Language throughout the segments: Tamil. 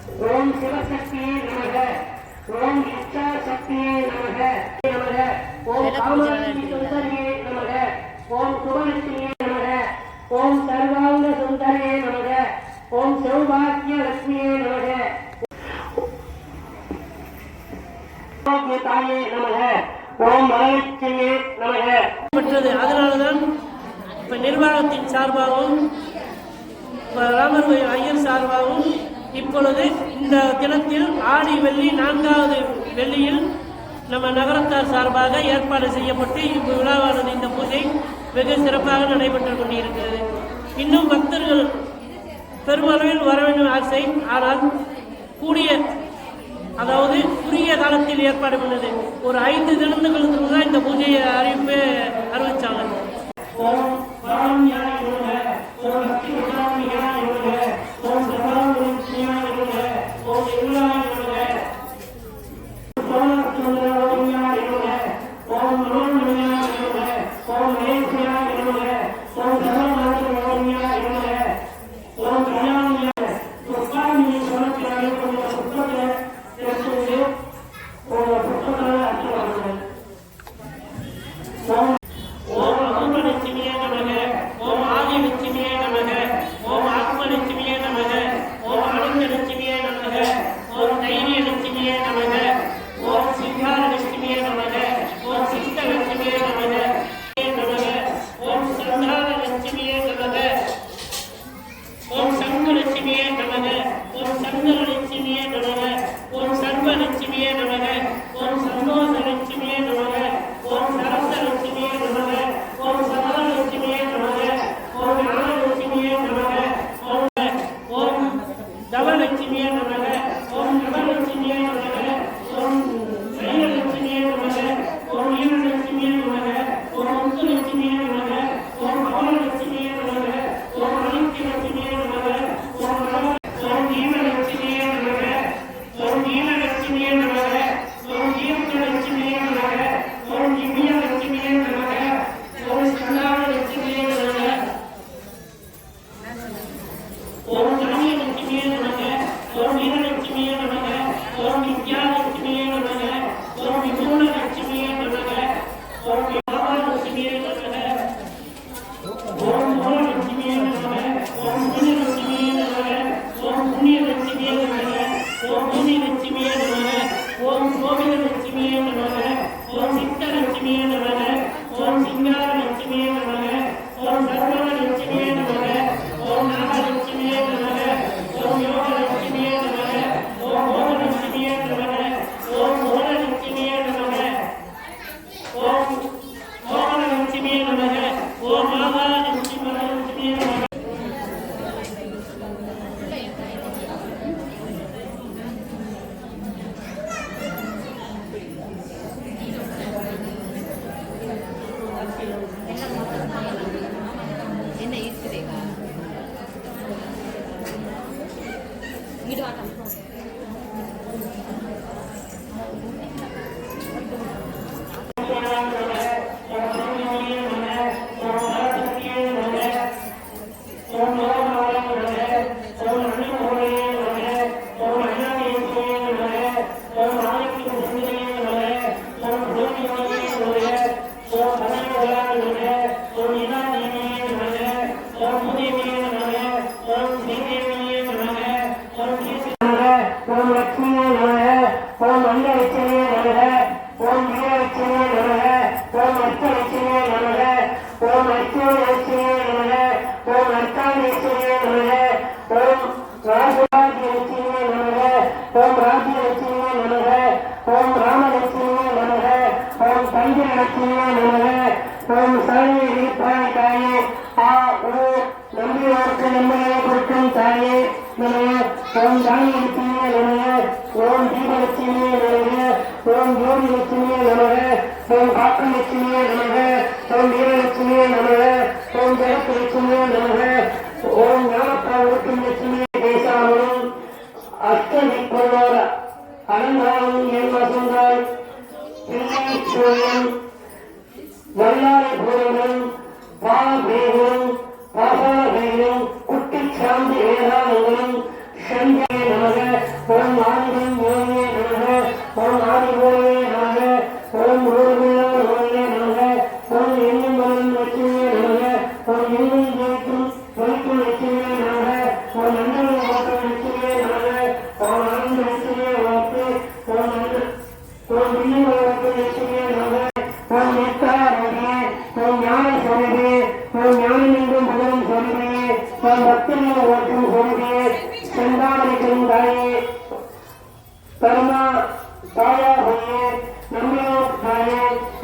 ஓம் சிவசக்தியே நமக. ஓம் இச்சா சக்தியே நமக. நமக. ஓம் காமாட்சி சுந்தரியே நமக. ஓம் சுபலட்சுமியே நமக. ஓம் சர்வாங்க சுந்தரியே நமக. ஓம் சௌபாகிய லட்சுமியே நமக. தாயே நமக. ஓம் மகாலட்சுமியே நமக. அதனாலதான் இப்ப நிர்வாகத்தின் சார்பாகவும் ராமர் ஐயர் சார்பாகவும் இப்பொழுது இந்த தினத்தில் ஆடி வெள்ளி 4வது வெள்ளியில் நம்ம நகரத்தார் சார்பாக ஏற்பாடு செய்யப்பட்டு இவ்விழாவானது இந்த பூஜை வெகு சிறப்பாக நடைபெற்று கொண்டிருக்கிறது. இன்னும் பக்தர்கள் பெருமளவில் வர வேண்டும் ஆசை. ஆனால் அதாவது குறுகிய காலத்தில் ஏற்பாடு பண்ணது. ஒரு 5 தினங்களுக்கு தான் இந்த பூஜையை அறிவிச்சாங்க. குட்டி சாந்தி வேதாளங்களும் சந்தியே நமக செந்தாமரைக்கும் தாயே கருணா தாயா ஹோயே நம்பினோ தாயே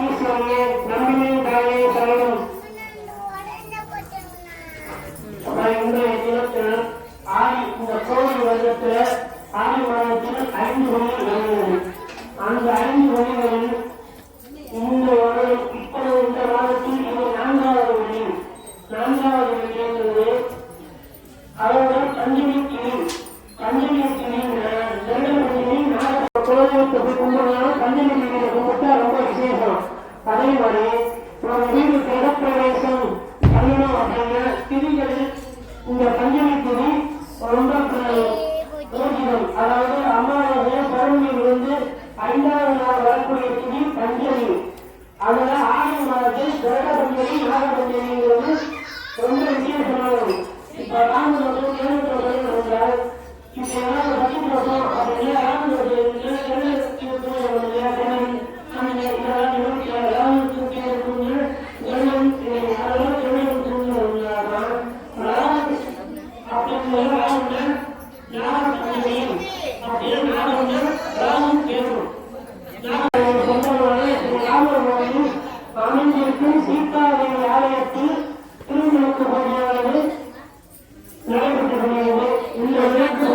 ஈஸ்வரியே நம்பினே தாயே சரணம். இன்றைய தினத்தில் இந்த கோவில் வருடத்தில் ஆடி மாதத்தில் 5 வழி வருகிறது. அந்த 5 வழிகளில் இந்த வருடம் இப்பொழுது இந்த மாதத்தில் இது 4வது வழி. 4வது வழி என்பது அதோட பஞ்சமி கிளி. பஞ்சமி கிளி கோயிலுக்கு போய் கும்பிடலாம். பஞ்சமி கிளியை கும்பிட்டா ரொம்ப விசேஷம். அதே மாதிரி நம்ம வீடு கிரகப்பிரவேசம் பண்ணணும் அப்படின்னா திதிகளில் இந்த பஞ்சமி திதி ரொம்ப யோகிதம். அதாவது அமாவாசை பௌர்ணமியிலிருந்து 5வது நாள் வரக்கூடிய திதி பஞ்சமி. அதுல ஆடி மாதத்தில் கிரக பஞ்சமி நாக பஞ்சமிங்கிறது ரொம்ப விசேஷமானது. இப்ப ராமதோஷம் கேள்விப்பட்டது என்றால் இப்ப ஏதாவது பத்து தோஷம் அப்படின்னா ராமதோஷம் அமைந்திருக்கும் சீதாதேவி ஆலயத்தில் திருமணக்கு போட்டியானது நடைபெற்று வருகிறது. இந்த விளக்கு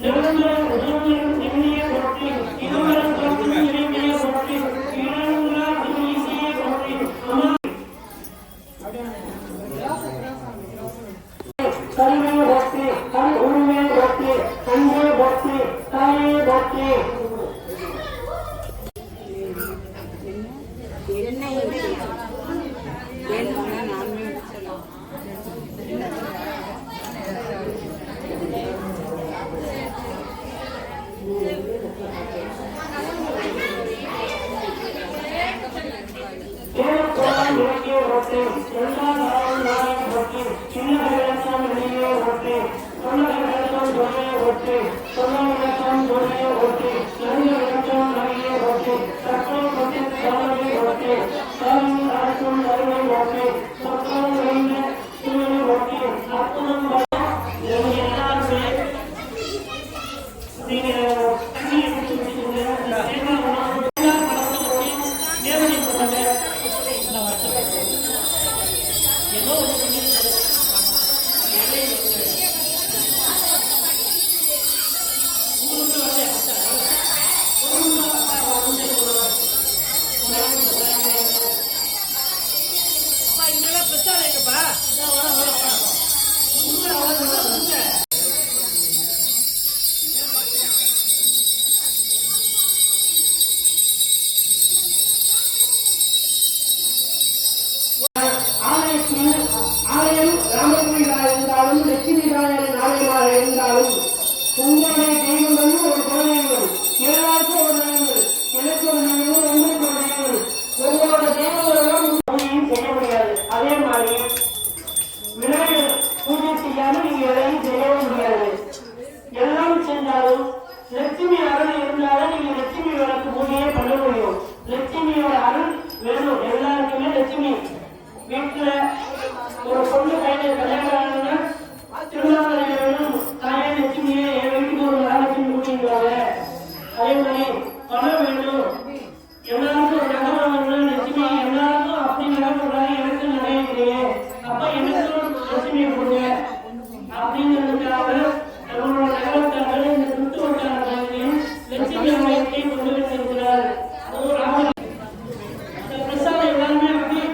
நிரந்தர உதவியும் எண்ணிய போட்டி இதுவரை ஓட்டு எல்லா தாவும் நாளைக்கு ஓட்டு சின்ன விளக்கம் வெளியே ஓட்டு சொன்ன விளக்கம் வெளியே ஓட்டு சொன்ன விளக்கம் வெளியே ஓட்டு நிறைய விளக்கம் நிறைய ஓட்டு சட்டம் கொண்டு சாலை ஓட்டு சாலை அரசும் நிறைய ஓட்டு சட்டம் வைந்த சூழலை ஓட்டு அற்புதம் எல்லாருமே ஆலயம் ராமகோயிலாக இருந்தாலும் லட்சுமி நாராயணன் ஆலயமாக இருந்தாலும் உங்களுடைய தெய்வங்கள் ஒரு குலதெய்வம் எல்லாருக்கும் ஒரு தெய்வங்கள் எனக்கு ஒரு தெய்வம் உங்களுக்கு ஒரு தெய்வம் உங்களோட தெய்வங்களெல்லாம் செய்ய முடியாது. அதே மாதிரி விநாயகர் பூஜை செய்யாமல் நீங்க எதையும் செய்யவும் முடியாது. எல்லாம் செஞ்சாலும் லட்சுமி அருள் இருந்தாலும் நீங்க லட்சுமி விளக்கு பூஜையே பண்ண முடியும். லட்சுமியோட அருள் வேணும் எல்லாருக்குமே. லட்சுமி வீட்டுல ஒரு பொண்ணு கையில கல்யாணம் திருநாளை வேணும் தாயே லட்சுமியே என் வீட்டுக்கு ஒரு மகாலட்சுமி கூட்டிங்கிறாங்க. அதே மாதிரி பணம் வேணும் எல்லாருக்கும் ஒரு நகரம் வேணும் லட்சுமி எல்லாருக்கும் அப்படிங்கிற சொல்றாங்க. எனக்கு நிறைய அப்ப எனக்கும் லட்சுமியை கொடுங்க அப்படிங்கிறதுக்காக நம்மளோட நகரத்தார்கள் இந்த சுற்று வட்டாரங்களையும் லட்சுமி ஆலயத்தை கொண்டு வந்திருக்கிறார். பிரசாதம் எல்லாருமே அப்படியே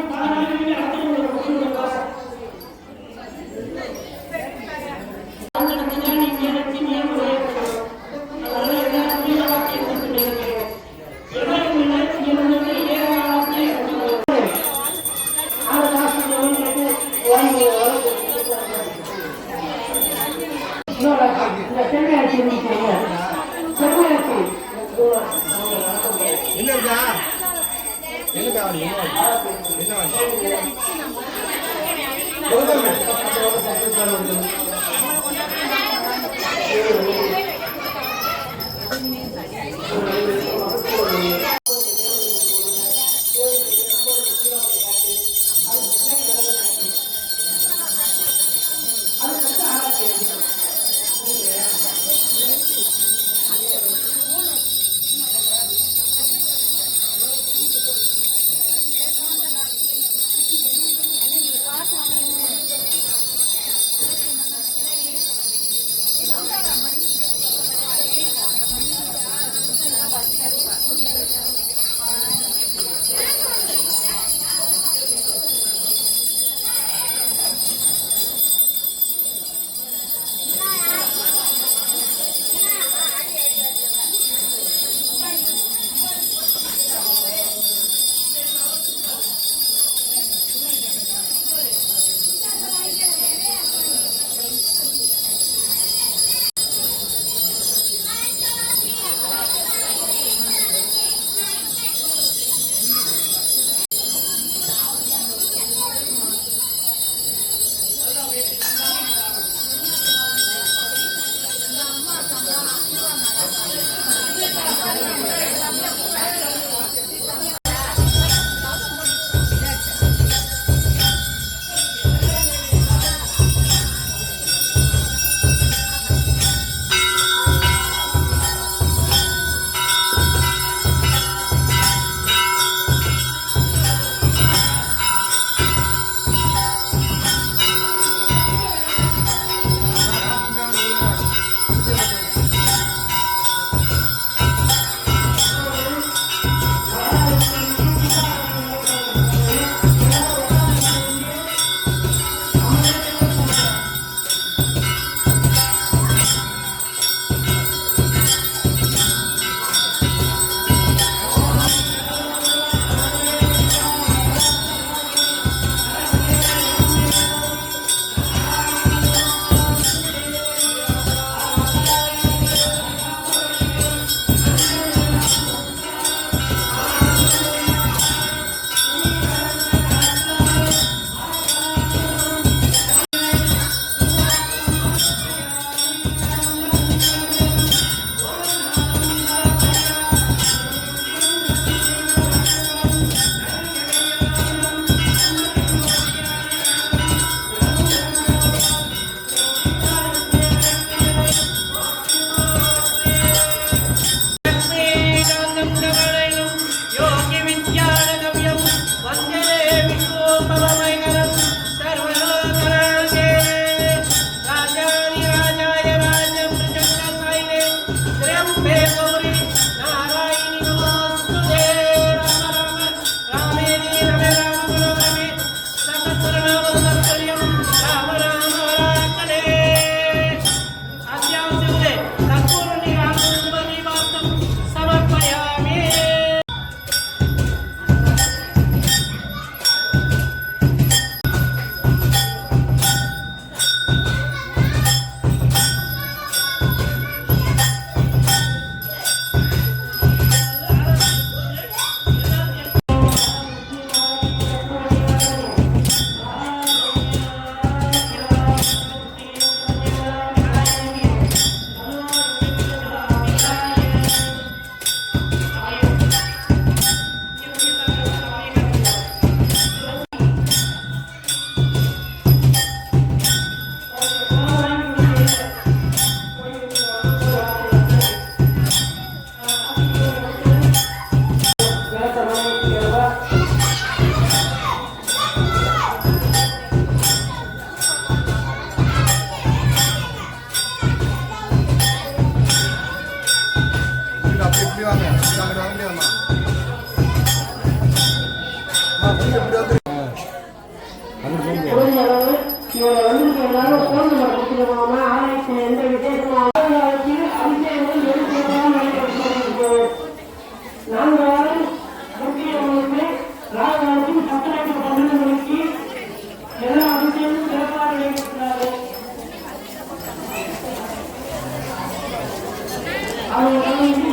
அவங்க